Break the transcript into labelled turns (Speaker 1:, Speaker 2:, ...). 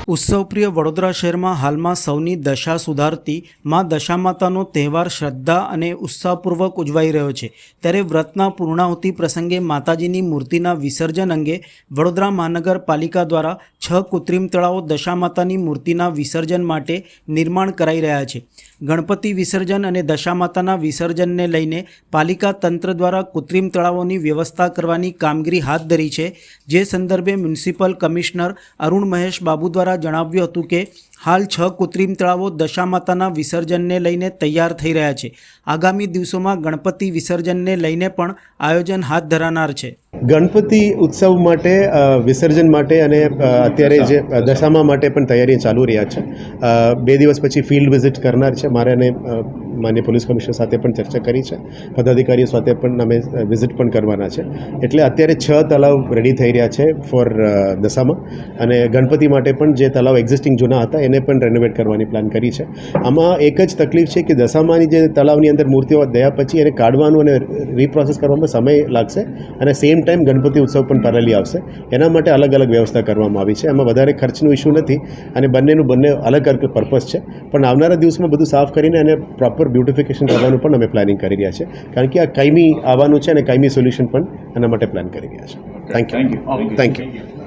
Speaker 1: ઉત્સવપ્રિય વડોદરા શહેરમાં હાલમાં સૌની દશા સુધારતી માં દશામાતાનો તહેવાર શ્રદ્ધા અને ઉત્સાહપૂર્વક ઉજવાઈ રહ્યો છે। ત્યારે વ્રતના પૂર્ણાહુતિ પ્રસંગે માતાજીની મૂર્તિના વિસર્જન અંગે વડોદરા મહાનગરપાલિકા દ્વારા 6 કૃત્રિમ તળાવો દશામાતાની મૂર્તિના વિસર્જન માટે નિર્માણ કરાઈ રહ્યા છે। ગણપતિ વિસર્જન અને દશામાતાના વિસર્જનને લઈને પાલિકા તંત્ર દ્વારા કૃત્રિમ તળાવોની વ્યવસ્થા કરવાની કામગીરી હાથ ધરી છે। જે સંદર્ભે મ્યુનિસિપલ કમિશનર અરુણ મહેશ બાબુ દ્વારા જણાવ્યું હતું કે હાલ 6 કૃત્રિમ તળાવો દશામાતાના વિસર્જનને લઈને તૈયાર થઈ રહ્યા છે। આગામી દિવસોમાં ગણપતિ વિસર્જનને લઈને પણ આયોજન હાથ ધરાનાર છે।
Speaker 2: ગણપતિ ઉત્સવ માટે વિસર્જન માટે અને અત્યારે જે દશામા માટે પણ તૈયારી ચાલુ રહ્યા છે। 2 દિવસ પછી ફિલ્ડ વિઝિટ કરનાર છે મારે અને માન્ય પોલીસ કમિશનર સાથે પણ ચર્ચા કરી છે, પદાધિકારીઓ સાથે પણ અમે વિઝિટ પણ કરવાના છે। એટલે અત્યારે 6 તળાવ રેડી થઈ રહ્યા છે ફોર દશામા, અને ગણપતિ માટે પણ જે તળાવ એક્ઝિસ્ટિંગ જૂના હતા એને પણ રેનોવેટ કરવાની પ્લાન કરી છે। આમાં એક જ તકલીફ છે કે દશામાની જે તળાવની અંદર મૂર્તિઓ દયા પછી એને કાઢવાનું અને રીપ્રોસેસ કરવામાં સમય લાગશે, અને સેમ ટાઈમ ગણપતિ ઉત્સવ પણ પેરેલલી આવશે। એના માટે અલગ અલગ વ્યવસ્થા કરવામાં આવી છે। એમાં વધારે ખર્ચનું ઇસ્યુ નથી અને બંને અલગ અલગ પર્પઝ છે, પણ આવનારા દિવસમાં બધું સાફ કરીને અને પ્રોપર બ્યુટિફિકેશન કરવાનું પણ અમે પ્લાનિંગ કરી રહ્યા છે, કારણ કે આ કાયમી આવવાનું છે અને કાયમી સોલ્યુશન પણ એના માટે પ્લાન કરી રહ્યા છે। Thank you.